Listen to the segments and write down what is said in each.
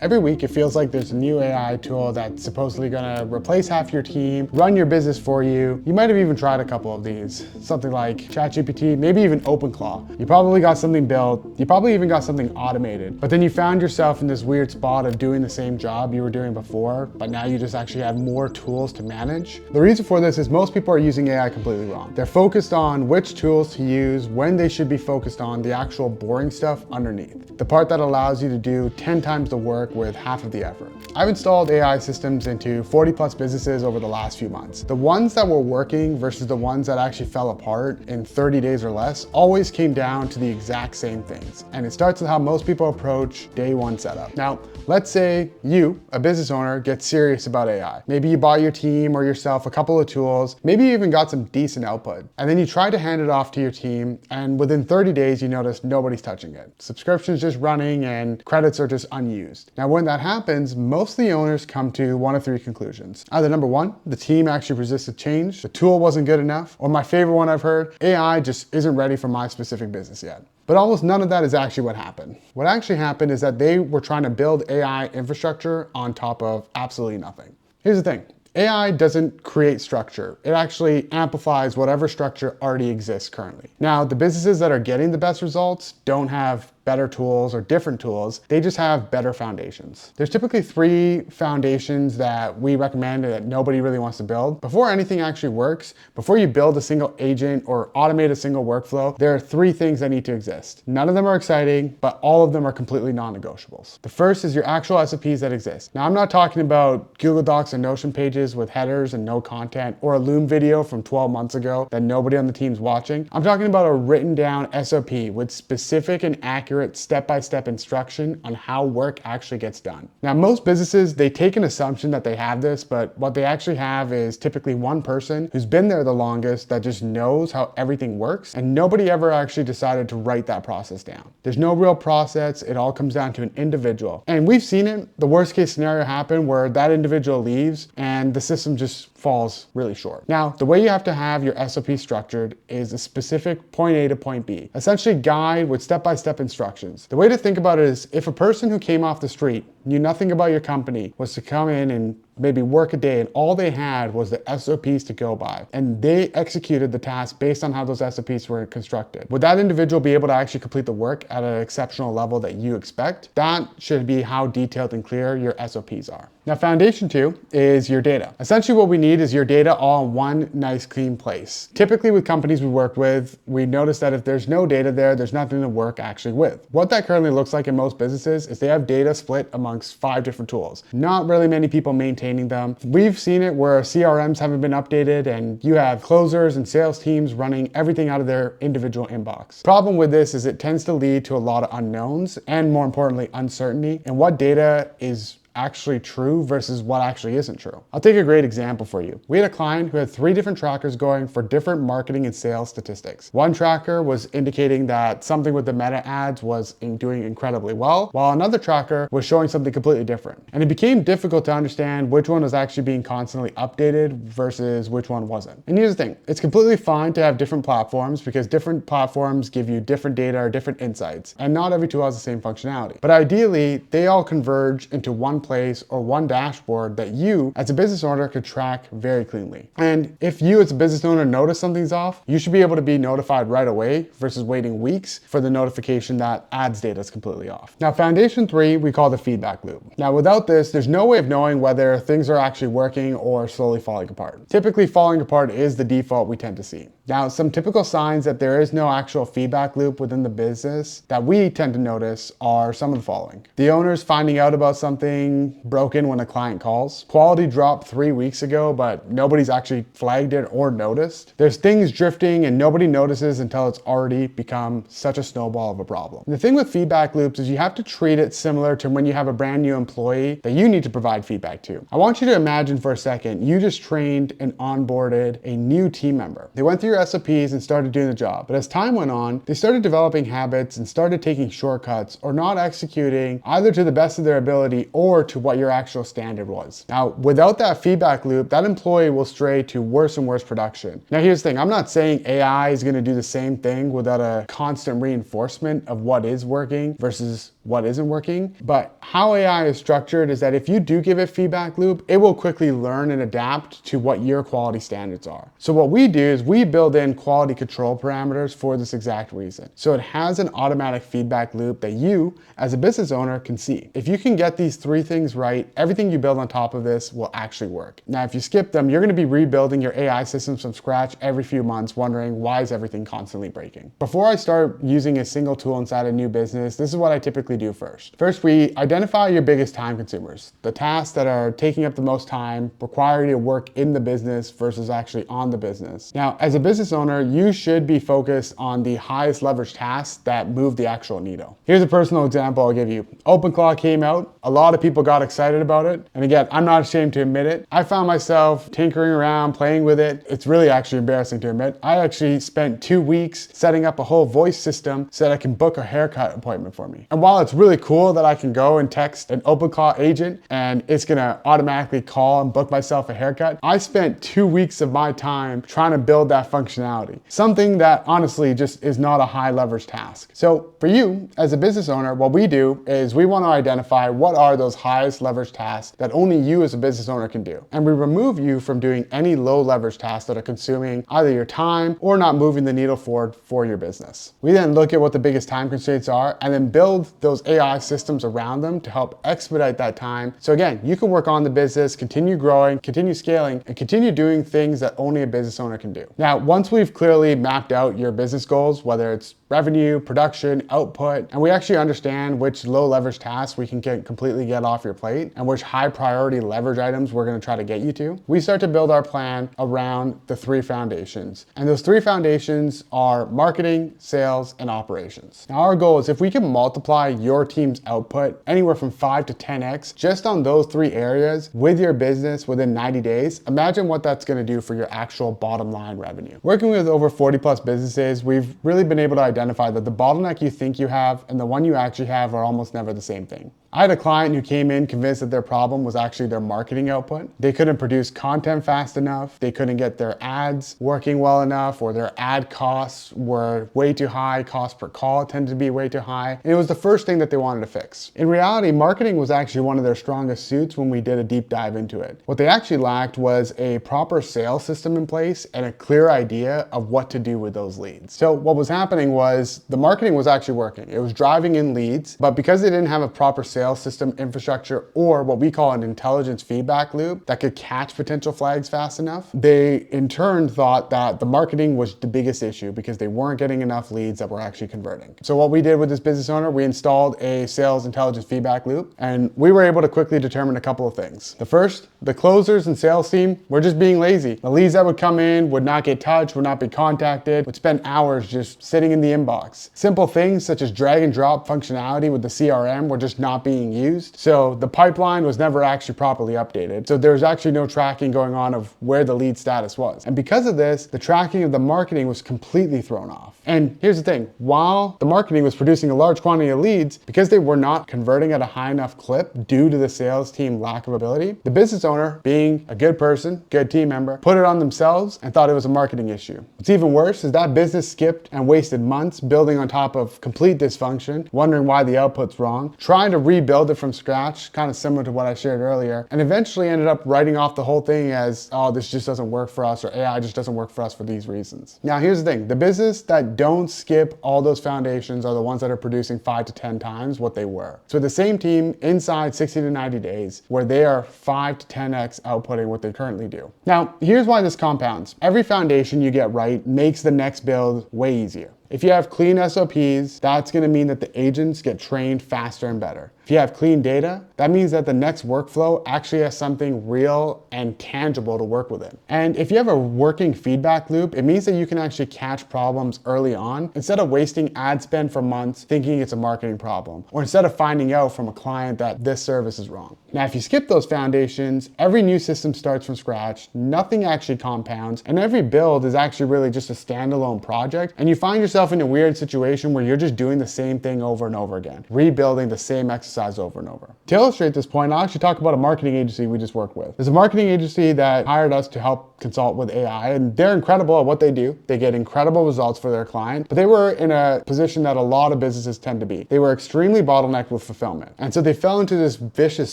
Every week, it feels like there's a new AI tool that's supposedly gonna replace half your team, run your business for you. You might have even tried a couple of these. Something like ChatGPT, maybe even OpenClaw. You probably got something built, you probably even got something automated, but then you found yourself in this weird spot of doing the same job you were doing before, but now you just actually have more tools to manage. The reason for this is most people are using AI completely wrong. They're focused on which tools to use when they should be focused on the actual boring stuff underneath. The part that allows you to do 10 times the work with half of the effort. I've installed AI systems into 40 plus businesses over the last few months. The ones that were working versus the ones that actually fell apart in 30 days or less always came down to the exact same things. And it starts with how most people approach day one setup. Now, let's say you, a business owner, get serious about AI. Maybe you bought your team or yourself a couple of tools, maybe you even got some decent output. And then you try to hand it off to your team, and within 30 days, you notice nobody's touching it. Subscriptions just running and credits are just unused. Now, when that happens, most of the owners come to one of three conclusions. Either number one, the team actually resisted change, the tool wasn't good enough, or my favorite one I've heard, AI just isn't ready for my specific business yet. But almost none of that is actually what happened. What actually happened is that they were trying to build AI infrastructure on top of absolutely nothing. Here's the thing. AI doesn't create structure. It actually amplifies whatever structure already exists currently. Now, the businesses that are getting the best results don't have better tools or different tools. They just have better foundations. There's typically three foundations that we recommend that nobody really wants to build. Before anything actually works, before you build a single agent or automate a single workflow, there are three things that need to exist. None of them are exciting, but all of them are completely non-negotiables. The first is your actual SOPs that exist. Now, I'm not talking about Google Docs and Notion pages with headers and no content, or a Loom video from 12 months ago that nobody on the team's watching. I'm talking about a written down SOP with specific and accurate step-by-step instruction on how work actually gets done. Now, most businesses, they take an assumption that they have this, but what they actually have is typically one person who's been there the longest that just knows how everything works, and nobody ever actually decided to write that process down. There's no real process. It all comes down to an individual. And we've seen it, the worst case scenario happen where that individual leaves and the system just falls really short. Now, the way you have to have your SOP structured is a specific point A to point B, essentially guide with step-by-step instructions. The way to think about it is if a person who came off the street, knew nothing about your company, was to come in and maybe work a day and all they had was the SOPs to go by and they executed the task based on how those SOPs were constructed. Would that individual be able to actually complete the work at an exceptional level that you expect? That should be how detailed and clear your SOPs are. Now, foundation two is your data. Essentially what we need is your data all in one nice clean place. Typically with companies we worked with, we notice that if there's no data there, there's nothing to work actually with. What that currently looks like in most businesses is they have data split amongst 5 different tools. Not really many people maintain them. We've seen it where CRMs haven't been updated and you have closers and sales teams running everything out of their individual inbox. Problem with this is it tends to lead to a lot of unknowns and, more importantly, uncertainty in what data is actually true versus what actually isn't true. I'll take a great example for you. We had a client who had 3 different trackers going for different marketing and sales statistics. One tracker was indicating that something with the meta ads was doing incredibly well, while another tracker was showing something completely different. And it became difficult to understand which one was actually being constantly updated versus which one wasn't. And here's the thing, it's completely fine to have different platforms because different platforms give you different data or different insights, and not every tool has the same functionality. But ideally, they all converge into one place or one dashboard that you as a business owner could track very cleanly. And if you as a business owner notice something's off, you should be able to be notified right away versus waiting weeks for the notification that ads data is completely off. Now, foundation 3, we call the feedback loop. Now, without this, there's no way of knowing whether things are actually working or slowly falling apart. Typically, falling apart is the default we tend to see. Now, some typical signs that there is no actual feedback loop within the business that we tend to notice are some of the following. The owner's finding out about something broken when a client calls. Quality dropped 3 weeks ago, but nobody's actually flagged it or noticed. There's things drifting and nobody notices until it's already become such a snowball of a problem. And the thing with feedback loops is you have to treat it similar to when you have a brand new employee that you need to provide feedback to. I want you to imagine for a second, you just trained and onboarded a new team member. They went through your SOPs and started doing the job. But as time went on, they started developing habits and started taking shortcuts or not executing either to the best of their ability or to what your actual standard was. Now, without that feedback loop, that employee will stray to worse and worse production. Now, here's the thing. I'm not saying AI is going to do the same thing without a constant reinforcement of what is working versus what isn't working. But how AI is structured is that if you do give it feedback loop, it will quickly learn and adapt to what your quality standards are. So what we do is we build in quality control parameters for this exact reason. So it has an automatic feedback loop that you, as a business owner, can see. If you can get these three things right, everything you build on top of this will actually work. Now, if you skip them, you're going to be rebuilding your AI systems from scratch every few months, wondering why is everything constantly breaking. Before I start using a single tool inside a new business, this is what I typically do first. First, we identify your biggest time consumers, the tasks that are taking up the most time, require you to work in the business versus actually on the business. Now, as a business owner, you should be focused on the highest leverage tasks that move the actual needle. Here's a personal example I'll give you. OpenClaw came out. A lot of people got excited about it. And again, I'm not ashamed to admit it. I found myself tinkering around, playing with it. It's really actually embarrassing to admit. I actually spent 2 weeks setting up a whole voice system so that I can book a haircut appointment for me. And while it's really cool that I can go and text an OpenClaw agent and it's gonna automatically call and book myself a haircut, I spent 2 weeks of my time trying to build that functionality. Something that honestly just is not a high leverage task. So for you as a business owner, what we do is we want to identify what are those highest leverage tasks that only you as a business owner can do. And we remove you from doing any low leverage tasks that are consuming either your time or not moving the needle forward for your business. We then look at what the biggest time constraints are and then build those AI systems around them to help expedite that time. So again, you can work on the business, continue growing, continue scaling, and continue doing things that only a business owner can do. Now, once we've clearly mapped out your business goals, whether it's revenue, production, output, and we actually understand which low leverage tasks we can completely get off your plate and which high priority leverage items we're going to try to get you to, we start to build our plan around the three foundations. And those three foundations are marketing, sales, and operations. Now our goal is if we can multiply your team's output anywhere from 5 to 10x just on those three areas with your business within 90 days, imagine what that's going to do for your actual bottom line revenue. Working with over 40 plus businesses, we've really been able to identify that the bottleneck you think you have and the one you actually have are almost never the same thing. I had a client who came in convinced that their problem was actually their marketing output. They couldn't produce content fast enough. They couldn't get their ads working well enough, or their ad costs were way too high. Cost per call tended to be way too high. And it was the first thing that they wanted to fix. In reality, marketing was actually one of their strongest suits when we did a deep dive into it. What they actually lacked was a proper sales system in place and a clear idea of what to do with those leads. So what was happening was the marketing was actually working. It was driving in leads, but because they didn't have a proper sales system infrastructure or what we call an intelligence feedback loop that could catch potential flags fast enough, they in turn thought that the marketing was the biggest issue because they weren't getting enough leads that were actually converting. So what we did with this business owner, we installed a sales intelligence feedback loop, and we were able to quickly determine a couple of things. The first, the closers and sales team were just being lazy. The leads that would come in would not get touched, would not be contacted, would spend hours just sitting in the inbox. Simple things such as drag and drop functionality with the CRM were just not being used. So the pipeline was never actually properly updated. So there was actually no tracking going on of where the lead status was. And because of this, the tracking of the marketing was completely thrown off. And here's the thing, while the marketing was producing a large quantity of leads, because they were not converting at a high enough clip due to the sales team lack of ability, the business owner, being a good person, good team member, put it on themselves and thought it was a marketing issue. What's even worse is that business skipped and wasted months building on top of complete dysfunction, wondering why the output's wrong, trying to rebuild it from scratch, kind of similar to what I shared earlier, and eventually ended up writing off the whole thing as, oh, this just doesn't work for us, or AI just doesn't work for us for these reasons. Now, here's the thing. The business that don't skip all those foundations are the ones that are producing 5 to 10 times what they were. So the same team inside 60 to 90 days where they are 5 to 10x outputting what they currently do. Now, here's why this compounds. Every foundation you get right makes the next build way easier. If you have clean SOPs, that's going to mean that the agents get trained faster and better. If you have clean data, that means that the next workflow actually has something real and tangible to work within. And if you have a working feedback loop, it means that you can actually catch problems early on instead of wasting ad spend for months thinking it's a marketing problem, or instead of finding out from a client that this service is wrong. Now, if you skip those foundations, every new system starts from scratch, nothing actually compounds, and every build is actually really just a standalone project, and you find yourself in a weird situation where you're just doing the same thing over and over again, rebuilding the same exercise over and over. To illustrate this point, I'll actually talk about a marketing agency we just worked with. There's a marketing agency that hired us to help consult with AI, and they're incredible at what they do. They get incredible results for their client, but they were in a position that a lot of businesses tend to be. They were extremely bottlenecked with fulfillment. And so they fell into this vicious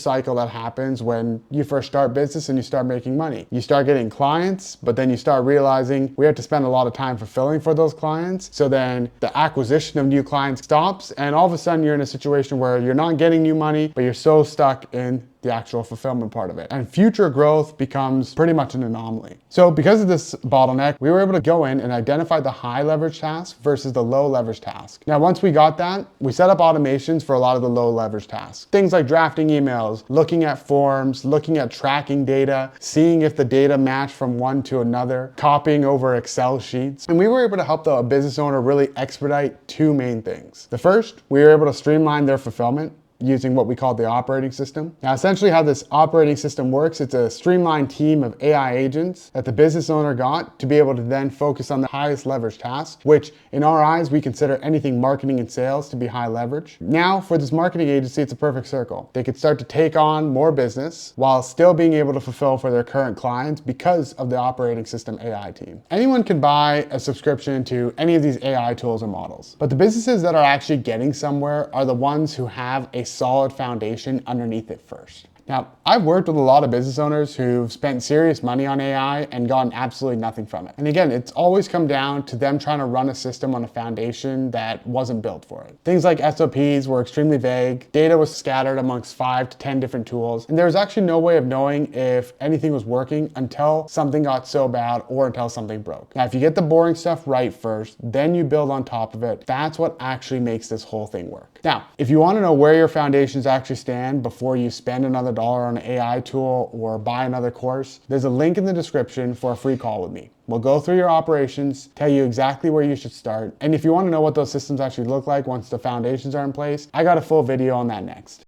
cycle that happens when you first start business and you start making money. You start getting clients, but then you start realizing we have to spend a lot of time fulfilling for those clients. So then the acquisition of new clients stops, and all of a sudden you're in a situation where you're not getting new money, but you're so stuck in the actual fulfillment part of it. And future growth becomes pretty much an anomaly. So because of this bottleneck, we were able to go in and identify the high leverage task versus the low leverage task. Now, once we got that, we set up automations for a lot of the low leverage tasks. Things like drafting emails, looking at forms, looking at tracking data, seeing if the data match from one to another, copying over Excel sheets. And we were able to help the business owner really expedite two main things. The first, we were able to streamline their fulfillment using what we call the operating system. Now, essentially how this operating system works, it's a streamlined team of AI agents that the business owner got to be able to then focus on the highest leverage tasks, which in our eyes, we consider anything marketing and sales to be high leverage. Now, for this marketing agency, it's a perfect circle. They could start to take on more business while still being able to fulfill for their current clients because of the operating system AI team. Anyone can buy a subscription to any of these AI tools or models, but the businesses that are actually getting somewhere are the ones who have a solid foundation underneath it first. Now, I've worked with a lot of business owners who've spent serious money on AI and gotten absolutely nothing from it. And again, it's always come down to them trying to run a system on a foundation that wasn't built for it. Things like SOPs were extremely vague, data was scattered amongst 5 to 10 different tools, and there was actually no way of knowing if anything was working until something got so bad or until something broke. Now, if you get the boring stuff right first, then you build on top of it, that's what actually makes this whole thing work. Now, if you want to know where your foundations actually stand before you spend another dollar on an AI tool or buy another course, there's a link in the description for a free call with me. We'll go through your operations, tell you exactly where you should start, and if you want to know what those systems actually look like once the foundations are in place, I got a full video on that next.